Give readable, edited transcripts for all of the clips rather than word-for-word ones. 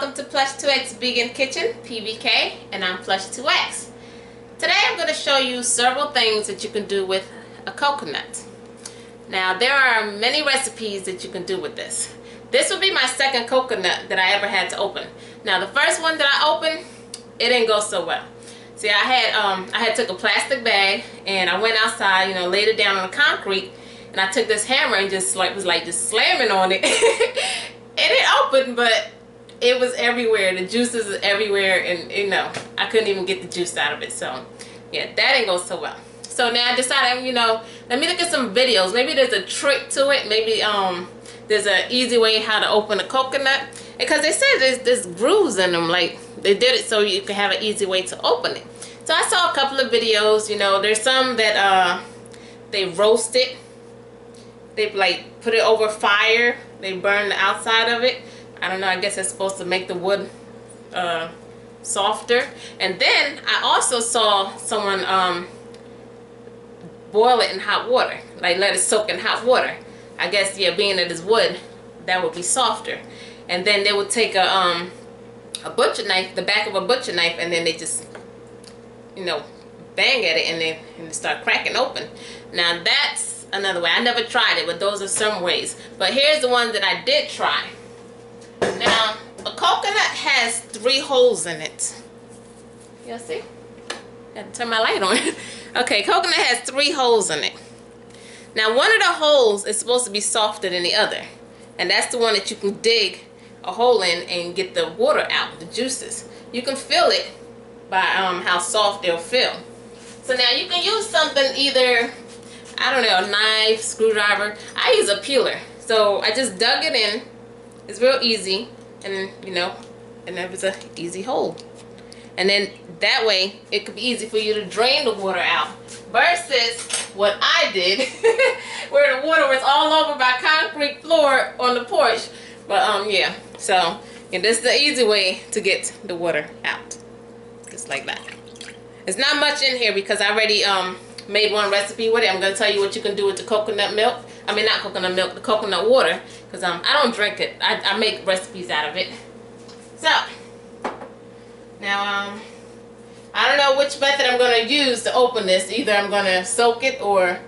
welcome to Plush2x's Vegan Kitchen, PVK, and I'm Plush2x. Today I'm going to show you several things that you can do with a coconut. Now there are many recipes that you can do with this. This will be my second coconut that I ever had to open. Now the first one that I opened, it didn't go so well. See, I had took a plastic bag and I went outside, laid it down on the concrete, and I took this hammer and just just slamming on it. And it opened, but it was everywhere. The juices are everywhere, and I couldn't even get the juice out of it. So yeah, that didn't go so well. So now I decided, let me look at some videos. Maybe there's a trick to it. Maybe there's an easy way how to open a coconut. Because they said there's grooves in them. Like, they did it so you can have an easy way to open it. So I saw a couple of videos. There's some that they roast it. They put it over fire. They burn the outside of it. I don't know, I guess it's supposed to make the wood softer. And then I also saw someone boil it in hot water. Like, let it soak in hot water. I guess, yeah, being it is wood, that would be softer. And then they would take a butcher knife, the back of a butcher knife, and then they just, bang at it, and then start cracking open. Now that's another way. I never tried it, but those are some ways. But here's the one that I did try. Now, a coconut has 3 holes in it. Y'all see? Got to turn my light on. Okay, coconut has 3 holes in it. Now, one of the holes is supposed to be softer than the other. And that's the one that you can dig a hole in and get the water out, the juices. You can feel it by how soft they'll feel. So now you can use something, either, I don't know, a knife, screwdriver. I use a peeler. So I just dug it in. It's real easy. And and it was an easy hole. And then that way it could be easy for you to drain the water out. Versus what I did, where the water was all over my concrete floor on the porch. But yeah. So this is the easy way to get the water out. Just like that. It's not much in here because I already made one recipe with it. I'm going to tell you what you can do with the coconut milk. I mean, not coconut milk, the coconut water. Because I don't drink it. I make recipes out of it. So, now, I don't know which method I'm going to use to open this. Either I'm going to soak it, or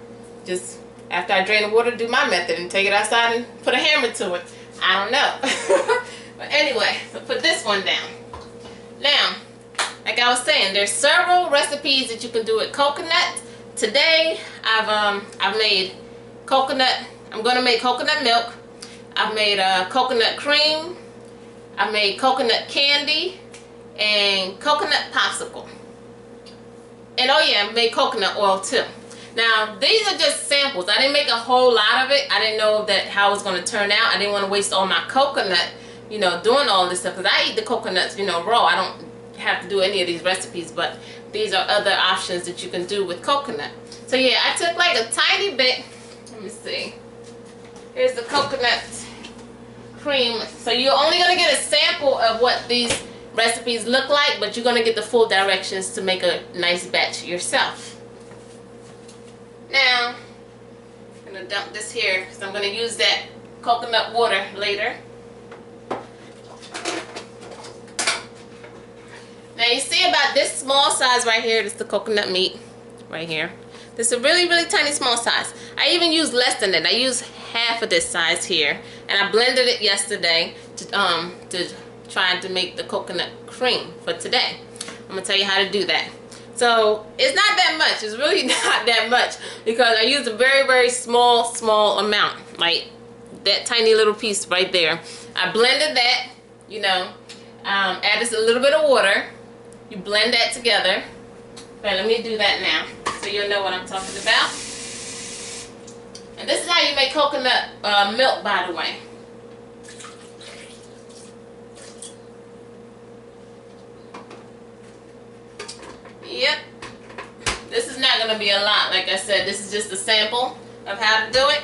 just after I drain the water, do my method and take it outside and put a hammer to it. I don't know. But anyway, so put this one down. Now, like I was saying, there's several recipes that you can do with coconut. Today, I've made coconut. I'm going to make coconut milk. I've made coconut cream. I made coconut candy and coconut popsicle. And oh yeah, I made coconut oil too. Now these are just samples. I didn't make a whole lot of it. I didn't know how it was going to turn out. I didn't want to waste all my coconut, doing all this stuff, because I eat the coconuts, raw. I don't have to do any of these recipes, but these are other options that you can do with coconut. So yeah, I took like a tiny bit. Let me see. Here's the coconut cream. So you're only going to get a sample of what these recipes look like, but you're going to get the full directions to make a nice batch yourself. Now, I'm going to dump this here because I'm going to use that coconut water later. Now you see about this small size right here, this is the coconut meat right here. This is a really, really tiny small size. I even use less than that. I use half of this size here. And I blended it yesterday to try to make the coconut cream for today. I'm going to tell you how to do that. So it's not that much. It's really not that much, because I used a very, very small amount. Like that tiny little piece right there. I blended that, added a little bit of water. You blend that together. Okay, let me do that now, so you'll know what I'm talking about. And this is how you make coconut milk, by the way. Yep. This is not going to be a lot. Like I said, this is just a sample of how to do it.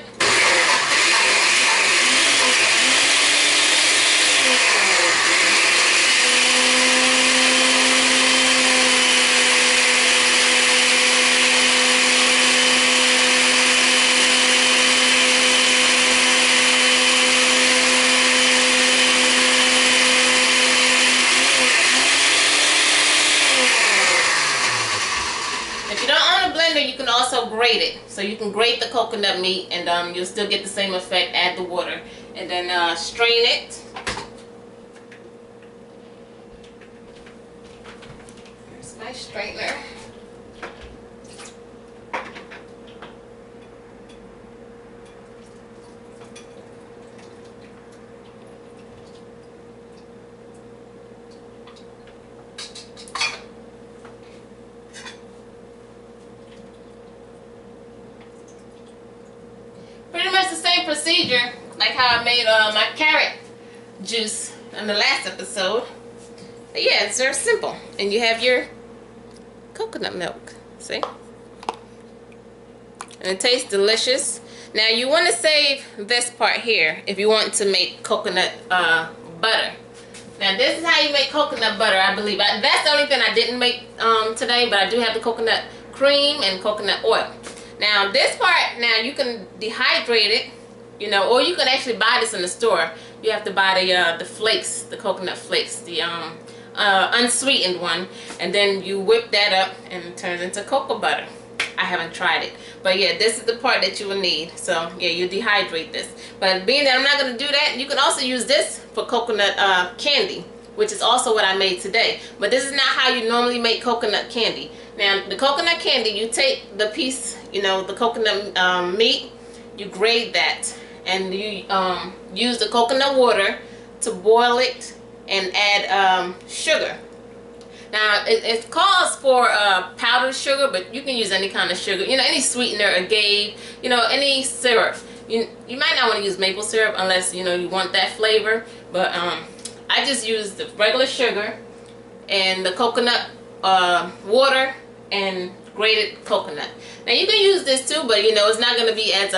grate it. So you can grate the coconut meat, and you'll still get the same effect. Add the water, and then strain it. Here's my strainer. Pretty much the same procedure like how I made my carrot juice in the last episode. But yeah, it's very simple. And you have your coconut milk. See? And it tastes delicious. Now you want to save this part here if you want to make coconut butter. Now this is how you make coconut butter, I believe. That's the only thing I didn't make today, but I do have the coconut cream and coconut oil. Now this part, now you can dehydrate it, you know, or you can actually buy this in the store. You have to buy the flakes, the coconut flakes, the unsweetened one, and then you whip that up and it turns into cocoa butter. I haven't tried it, but yeah, this is the part that you will need. So yeah, you dehydrate this. But being that I'm not going to do that, you can also use this for coconut candy, which is also what I made today. But this is not how you normally make coconut candy. Now the coconut candy, you take the piece, you know, the coconut meat, you grate that, and you use the coconut water to boil it and add sugar. Now it calls for powdered sugar, but you can use any kind of sugar, you know, any sweetener, agave, you know, any syrup. You might not want to use maple syrup unless, you know, you want that flavor, but I just use the regular sugar and the coconut water and grated coconut. Now you can use this too, but you know, it's not going to be as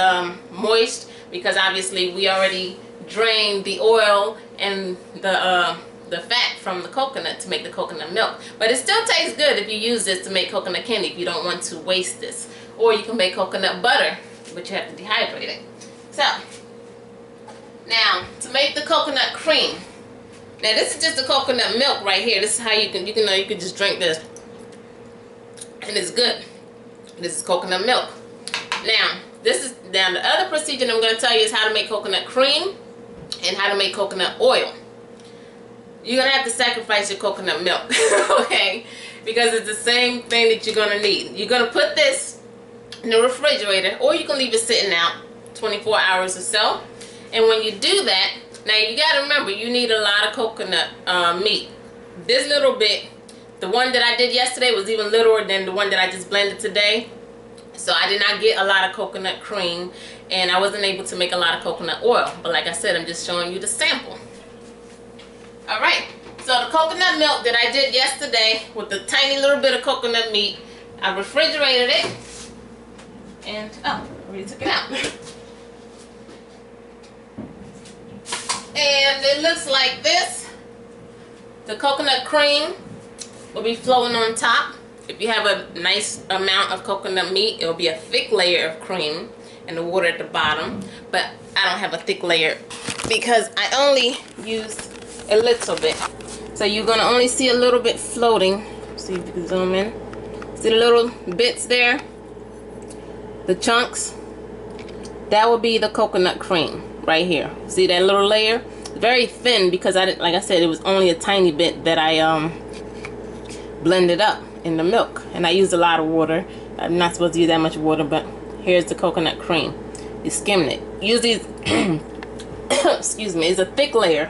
moist because obviously we already drained the oil and the fat from the coconut to make the coconut milk. But it still tastes good if you use this to make coconut candy if you don't want to waste this. Or you can make coconut butter, but you have to dehydrate it. So now to make the coconut cream. Now this is just the coconut milk right here. This is how you can just drink this. And it's good. This is coconut milk. Now the other procedure I'm going to tell you is how to make coconut cream and how to make coconut oil. You're going to have to sacrifice your coconut milk, okay? Because it's the same thing that you're going to need. You're going to put this in the refrigerator, or you can leave it sitting out 24 hours or so. And when you do that, now you got to remember, you need a lot of coconut meat. This little bit, the one that I did yesterday was even littler than the one that I just blended today. So I did not get a lot of coconut cream, and I wasn't able to make a lot of coconut oil. But like I said, I'm just showing you the sample. Alright, so the coconut milk that I did yesterday with the tiny little bit of coconut meat, I refrigerated it, and oh, I already took it out. And it looks like this. The coconut cream will be floating on top. If you have a nice amount of coconut meat, it will be a thick layer of cream and the water at the bottom. But I don't have a thick layer because I only used a little bit. So you're going to only see a little bit floating. See if you can zoom in. See the little bits there? The chunks? That will be the coconut cream right here. See that little layer? Very thin because I didn't, like I said, it was only a tiny bit that I blended up in the milk, and I used a lot of water. I'm not supposed to use that much water, but here's the coconut cream. You skim it. Use these excuse me, it's a thick layer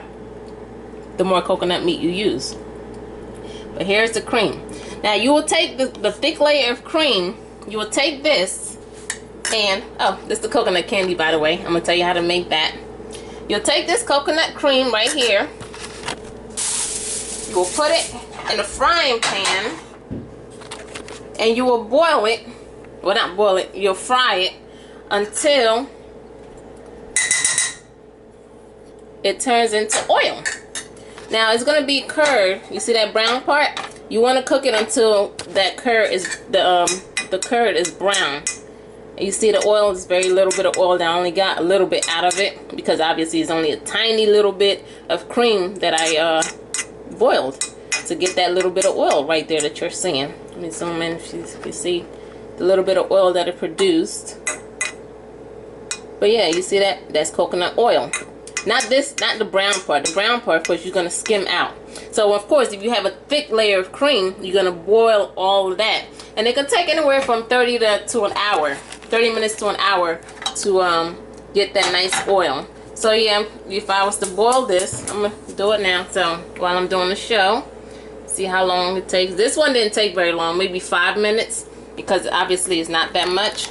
the more coconut meat you use. But here's the cream. Now you will take the thick layer of cream, you will take this, and oh, this is the coconut candy, by the way. I'm gonna tell you how to make that. You'll take this coconut cream right here, you will put it in a frying pan, and you will boil it, well, not boil it, you'll fry it until it turns into oil. Now it's gonna be curd. You see that brown part? You want to cook it until that curd is the curd is brown. And you see the oil is very little bit of oil. I only got a little bit out of it because obviously it's only a tiny little bit of cream that I boiled to get that little bit of oil right there that you're seeing. Let me zoom in if you see the little bit of oil that it produced. But yeah, you see that? That's coconut oil. Not this, not the brown part. The brown part, of course, you're going to skim out. So, of course, if you have a thick layer of cream, you're going to boil all of that. And it can take anywhere from 30 to an hour. 30 minutes to an hour to get that nice oil. So, yeah, if I was to boil this, I'm going to do it now. So, while I'm doing the show, see how long it takes. This one didn't take very long, maybe 5 minutes, because obviously it's not that much.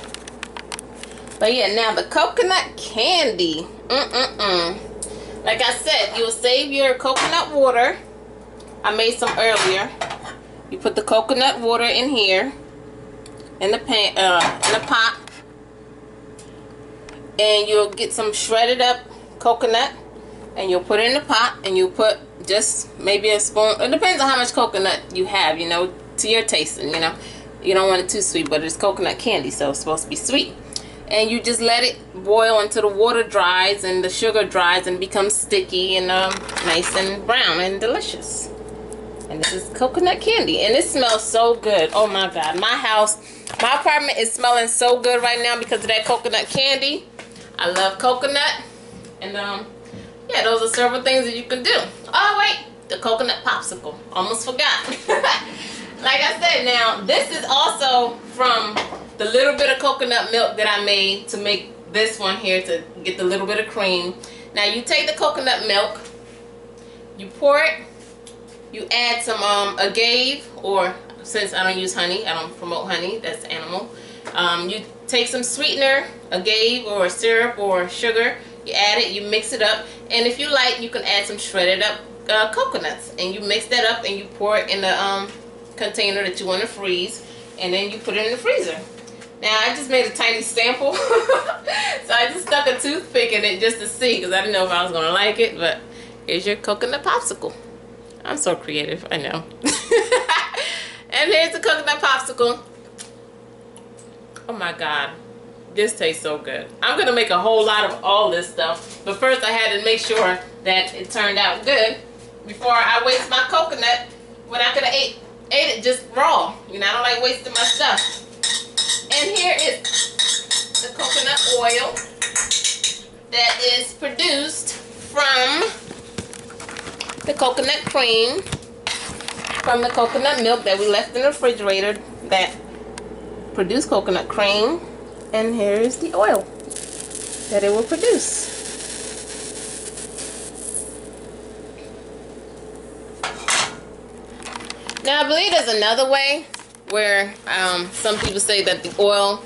But yeah, now the coconut candy. Like I said, you'll save your coconut water. I made some earlier. You put the coconut water in here, in the pan, in the pot, and you'll get some shredded up coconut, and you'll put it in the pot, and you put just maybe a spoon. It depends on how much coconut you have, you know, to your tasting. You know, you don't want it too sweet, but it's coconut candy, so it's supposed to be sweet. And you just let it boil until the water dries and the sugar dries and becomes sticky and nice and brown and delicious. And this is coconut candy, and it smells so good. Oh my God, my house, my apartment is smelling so good right now because of that coconut candy. I love coconut, and yeah, those are several things that you can do. Oh wait, the coconut popsicle, almost forgot. Like I said, now this is also from the little bit of coconut milk that I made to make this one here to get the little bit of cream. Now you take the coconut milk, you pour it, you add some agave, or since I don't use honey, I don't promote honey, that's animal. You take some sweetener, agave or syrup or sugar, you add it, you mix it up, and if you like, you can add some shredded up coconuts, and you mix that up and you pour it in the container that you want to freeze, and then you put it in the freezer. Now I just made a tiny sample, so I just stuck a toothpick in it just to see, because I didn't know if I was going to like it. But here's your coconut popsicle. I'm so creative, I know. And here's the coconut popsicle. Oh my God, this tastes so good. I'm going to make a whole lot of all this stuff, but first I had to make sure that it turned out good before I waste my coconut when I could have ate it just raw. You know, I don't like wasting my stuff. And here is the coconut oil that is produced from the coconut cream, from the coconut milk that we left in the refrigerator that produced coconut cream. And here is the oil that it will produce. Now I believe there's another way where some people say that the oil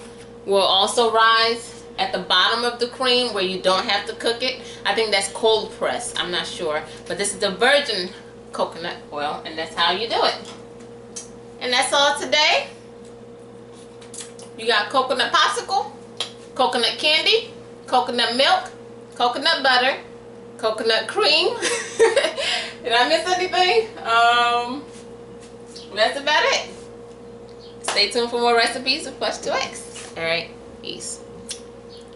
will also rise at the bottom of the cream where you don't have to cook it. I think that's cold press, I'm not sure, but this is the virgin coconut oil, and that's how you do it. And that's all today. You got coconut popsicle, coconut candy, coconut milk, coconut butter, coconut cream. Did I miss anything? That's about it. Stay tuned for more recipes with Plush2x. Alright, peace.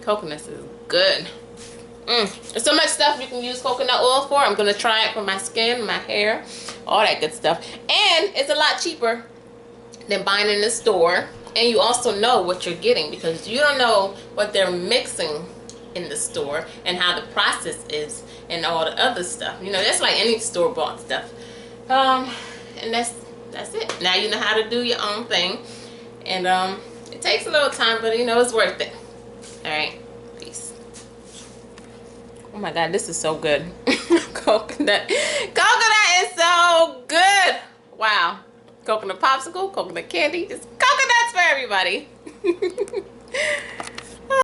Coconuts is good. There's so much stuff you can use coconut oil for. I'm going to try it for my skin, my hair, all that good stuff. And it's a lot cheaper than buying in the store. And you also know what you're getting, because you don't know what they're mixing in the store and how the process is and all the other stuff. You know, that's like any store-bought stuff. And that's it. Now you know how to do your own thing. And it takes a little time, but you know, it's worth it. Alright, peace. Oh my God, this is so good. Coconut is so good. Wow. Coconut popsicle, coconut candy, just coconuts for everybody.